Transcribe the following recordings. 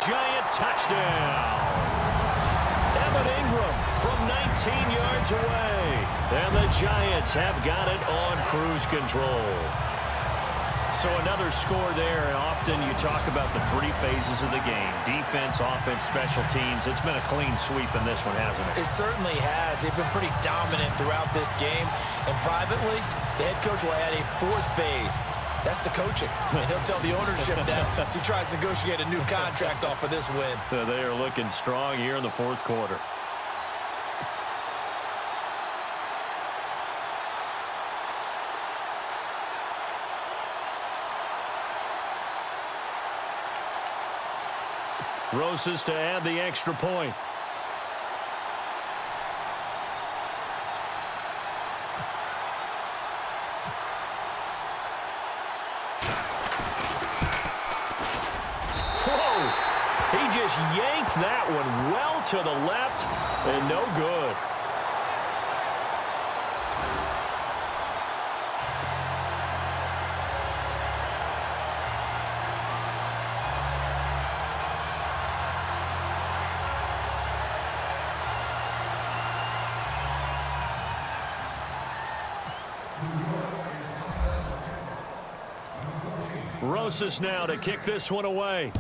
giant touchdown. Evan Ingram from 19 yards away. And the Giants have got it on cruise control. So another score there, and often you talk about the three phases of the game. Defense, offense, special teams. It's been a clean sweep in this one, hasn't it? It certainly has. They've been pretty dominant throughout this game. And privately, the head coach will add a fourth phase. That's the coaching. And he'll tell the ownership that as he tries to negotiate a new contract off of this win. They are looking strong here in the fourth quarter. Rosas to add the extra point. Whoa! He just yanked that one well to the left and no good. Rosas now to kick this one away.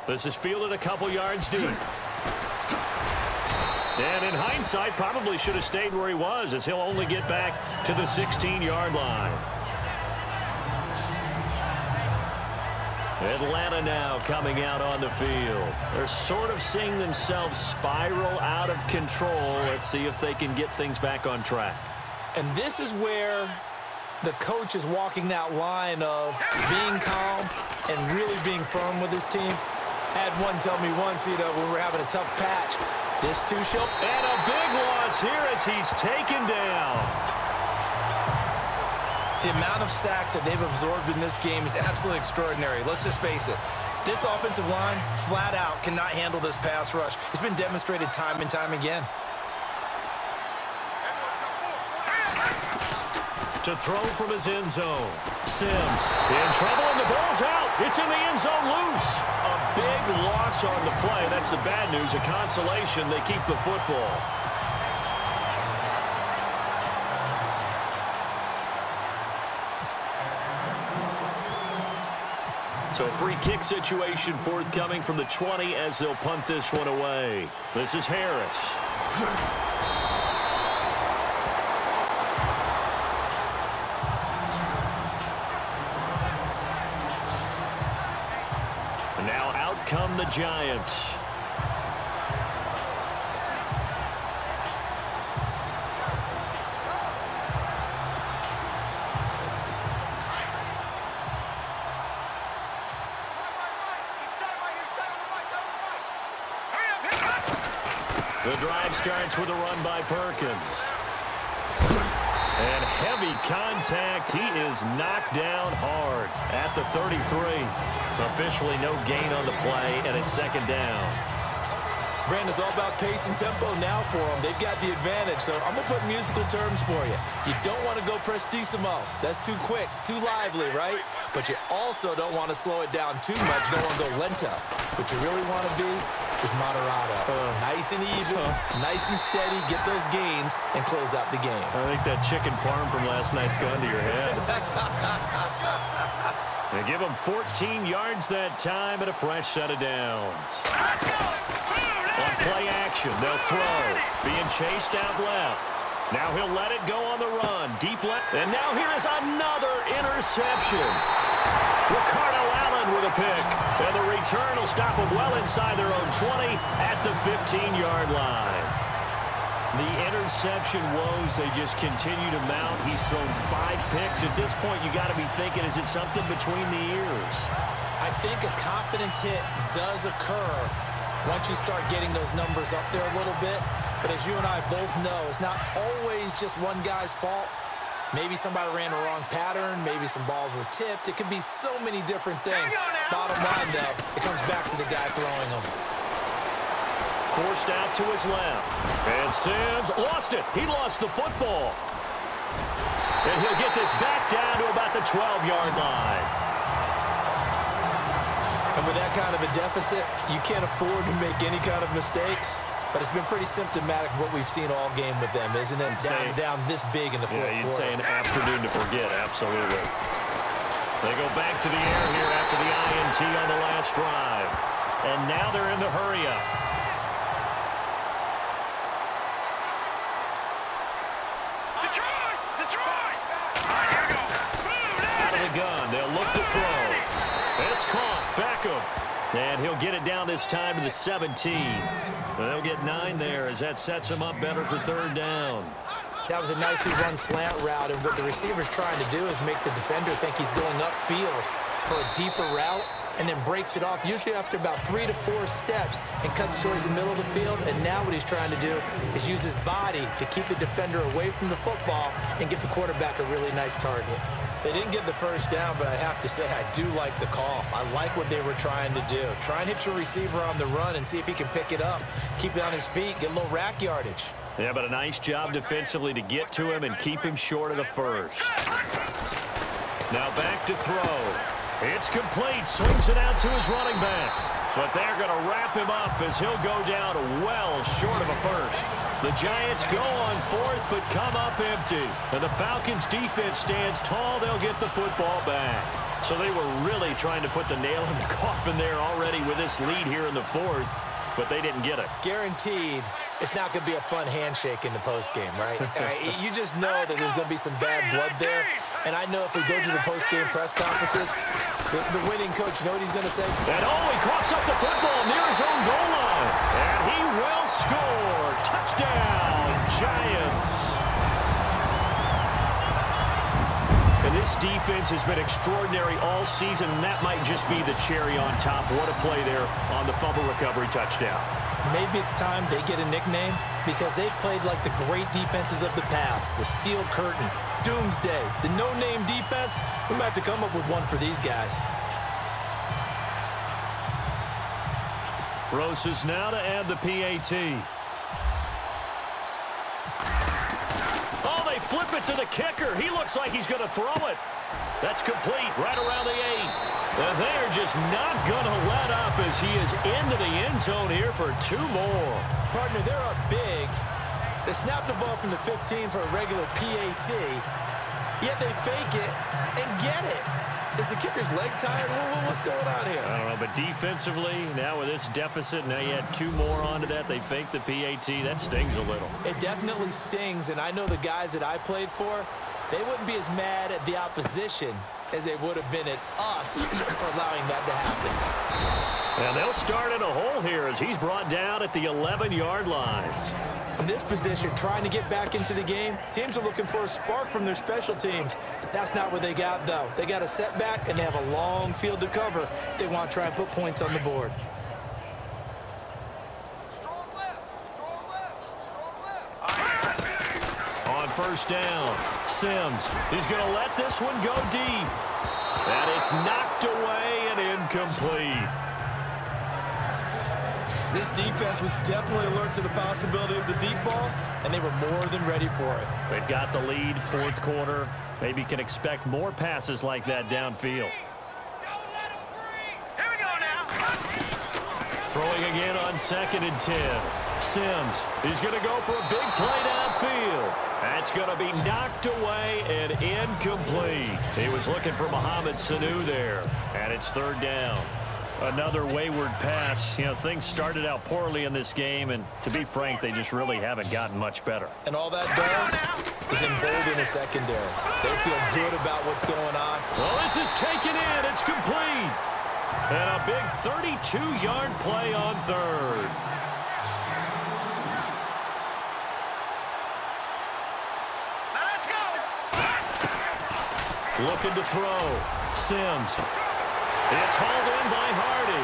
This is fielded a couple yards deep. And in hindsight, probably should have stayed where he was, as he'll only get back to the 16-yard line. Atlanta now coming out on the field. They're sort of seeing themselves spiral out of control. Let's see if they can get things back on track. And this is where the coach is walking that line of being calm and really being firm with his team. I had one tell me once, when we were having a tough patch, this too shall. And a big loss here as he's taken down. The amount of sacks that they've absorbed in this game is absolutely extraordinary. Let's just face it. This offensive line, flat out, cannot handle this pass rush. It's been demonstrated time and time again. To throw from his end zone. Sims in trouble, and the ball's out. It's in the end zone loose. A big loss on the play. That's the bad news. A consolation, they keep the football. So a free kick situation forthcoming from the 20 as they'll punt this one away. This is Harris. Now out come the Giants. The drive starts with a run by Perkins. And heavy contact. He is knocked down hard at the 33. Officially no gain on the play, and it's second down. Brandon, it's all about pace and tempo now for them. They've got the advantage, so I'm going to put musical terms for you. You don't want to go prestissimo. That's too quick, too lively, right? But you also don't want to slow it down too much. You don't want to go lento. What you really want to be is moderado. Nice and even, nice and steady, get those gains, and close out the game. I think that chicken parm from last night's gone to your head. They give him 14 yards that time and a fresh set of downs. On play action, they'll throw. Being chased out left. Now he'll let it go on the run. Deep left. And now here is another interception. Ricardo Allen with a pick. And the return will stop them well inside their own 20 at the 15-yard line. The interception woes, they just continue to mount. He's thrown 5 picks. At this point, you got to be thinking, is it something between the ears? I think a confidence hit does occur once you start getting those numbers up there a little bit. But as you and I both know, it's not always just one guy's fault. Maybe somebody ran a wrong pattern. Maybe some balls were tipped. It could be so many different things. Bottom line, though, it comes back to the guy throwing them. Forced out to his left. And Sims lost it. He lost the football. And he'll get this back down to about the 12-yard line. with that kind of a deficit, you can't afford to make any kind of mistakes. But it's been pretty symptomatic of what we've seen all game with them, isn't it? Down this big in the fourth quarter. Yeah, you'd say an afternoon to forget, absolutely. They go back to the air here after the INT on the last drive. And now they're in the hurry-up. Out of the gun, they'll look to throw. It's caught, Beckham. And he'll get it down this time to the 17. They'll get 9 there as that sets him up better for third down. That was a nicely run slant route, and what the receiver's trying to do is make the defender think he's going upfield for a deeper route, and then breaks it off, usually after about 3 to 4 steps, and cuts towards the middle of the field. And now what he's trying to do is use his body to keep the defender away from the football and give the quarterback a really nice target. They didn't get the first down, but I have to say I do like the call. I like what they were trying to do. Try and hit your receiver on the run and see if he can pick it up. Keep it on his feet, get a little rack yardage. Yeah, but a nice job defensively to get to him and keep him short of the first. Now back to throw. It's complete. Swings it out to his running back. But they're going to wrap him up as he'll go down well short of a first. The Giants go on fourth but come up empty. And the Falcons defense stands tall. They'll get the football back. So they were really trying to put the nail in the coffin there already with this lead here in the fourth, but they didn't get it. Guaranteed it's not going to be a fun handshake in the postgame, right? You just know that there's going to be some bad blood there. And I know if we go to the postgame press conferences, the winning coach, you know what he's going to say? And he coughs up the football near his own goal line. And he will score. Touchdown, Giants. And this defense has been extraordinary all season, and that might just be the cherry on top. What a play there on the fumble recovery touchdown. Maybe it's time they get a nickname because they've played like the great defenses of the past. The Steel Curtain, Doomsday, the no-name defense. We might have to come up with one for these guys. Roses now to add the PAT. Oh, they flip it to the kicker. He looks like he's going to throw it. That's complete right around the 8. And they're just not going to let up as he is into the end zone here for 2 more. Partner, they're up big. They snapped the ball from the 15 for a regular PAT, yet they fake it and get it. Is the kicker's leg tired? What's going on here? I don't know, but defensively, now with this deficit, now you add 2 more onto that. They fake the PAT. That stings a little. It definitely stings, and I know the guys that I played for, they wouldn't be as mad at the opposition as they would have been at us for allowing that to happen. And they'll start in a hole here as he's brought down at the 11-yard line. In this position, trying to get back into the game, teams are looking for a spark from their special teams. That's not what they got, though. They got a setback, and they have a long field to cover if they want to try and put points on the board. On first down, Sims is going to let this one go deep. And it's knocked away and incomplete. This defense was definitely alert to the possibility of the deep ball, and they were more than ready for it. They've got the lead, fourth quarter. Maybe can expect more passes like that downfield. Here we go now. Throwing again on 2nd and 10. Sims is going to go for a big play downfield. That's going to be knocked away and incomplete. He was looking for Mohamed Sanu there, and it's third down. Another wayward pass. You know, things started out poorly in this game, and to be frank, they just really haven't gotten much better. And all that does is embolden the secondary. They feel good about what's going on. Well, this is taken in. It's complete. And a big 32-yard play on third. Let's go. Looking to throw. Sims. It's hauled in by Hardy.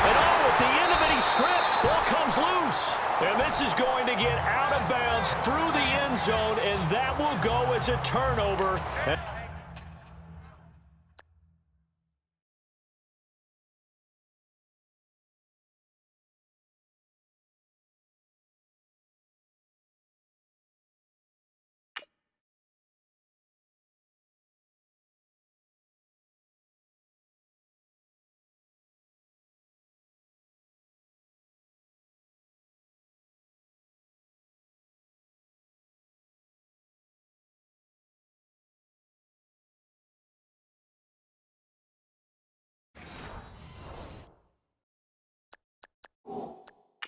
And at the end of it, he stripped. Ball comes loose. And this is going to get out of bounds through the end zone, and that will go as a turnover.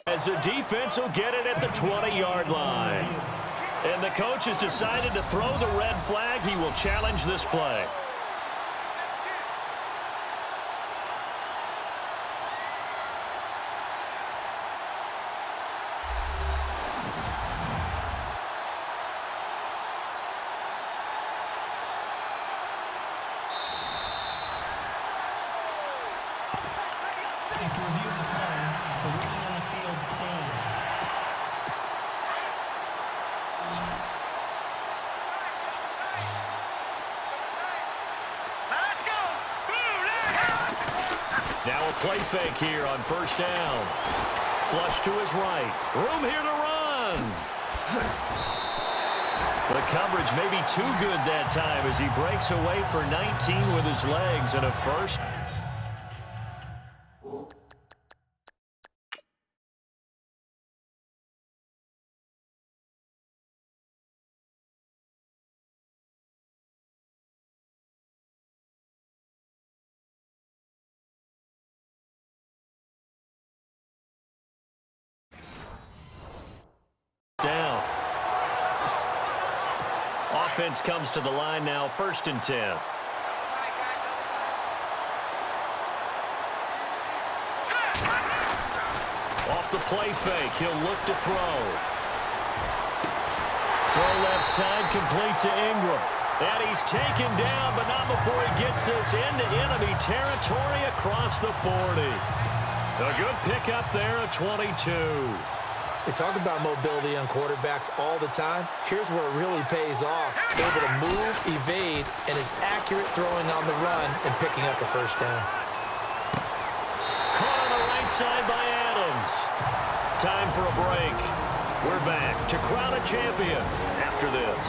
As the defense will get it at the 20-yard line. And the coach has decided to throw the red flag. He will challenge this play. After review of the play, the ruling on the field stands. Let's go. Now a play fake here on first down. Flush to his right. Room here to run. The coverage may be too good that time as he breaks away for 19 with his legs and a first. Down. Offense comes to the line now, 1st and 10. Off the play fake, he'll look to throw. Throw left side, complete to Ingram. And he's taken down, but not before he gets this into enemy territory across the 40. A good pickup there at 22. They talk about mobility on quarterbacks all the time. Here's where it really pays off. Able to move, evade, and is accurate throwing on the run and picking up a first down. Caught on the right side by Adams. Time for a break. We're back to crown a champion after this.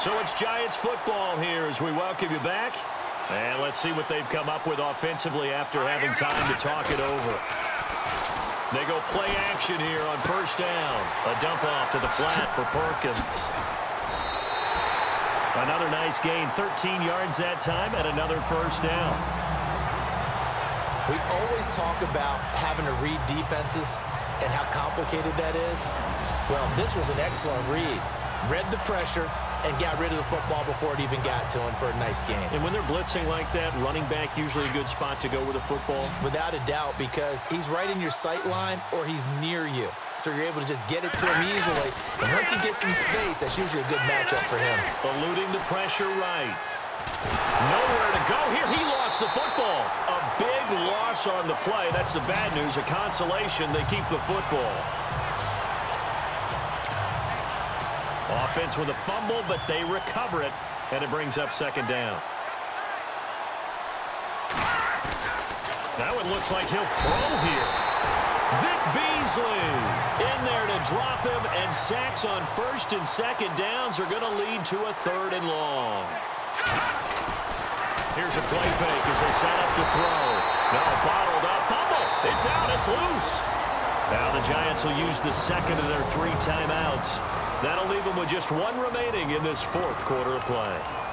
So it's Giants football here as we welcome you back. And let's see what they've come up with offensively after having time to talk it over. They go play action here on first down. A dump off to the flat for Perkins. Another nice gain, 13 yards that time, and another first down. We always talk about having to read defenses and how complicated that is. Well, this was an excellent read. Read the pressure and got rid of the football before it even got to him for a nice game. And when they're blitzing like that, running back usually a good spot to go with the football? Without a doubt, because he's right in your sight line or he's near you. So you're able to just get it to him easily. And once he gets in space, that's usually a good matchup for him. Eluding the pressure right. Nowhere to go here. He lost the football. A big loss on the play. That's the bad news. A consolation, they keep the football. Offense with a fumble, but they recover it, and it brings up 2nd down. Now it looks like he'll throw here. Vic Beasley in there to drop him, and sacks on 1st and 2nd downs are going to lead to a 3rd and long. Here's a play fake as they set up to throw. Now bottled up, fumble. It's out, it's loose. Now the Giants will use the 2nd of their 3 timeouts. That'll leave them with just 1 remaining in this 4th quarter of play.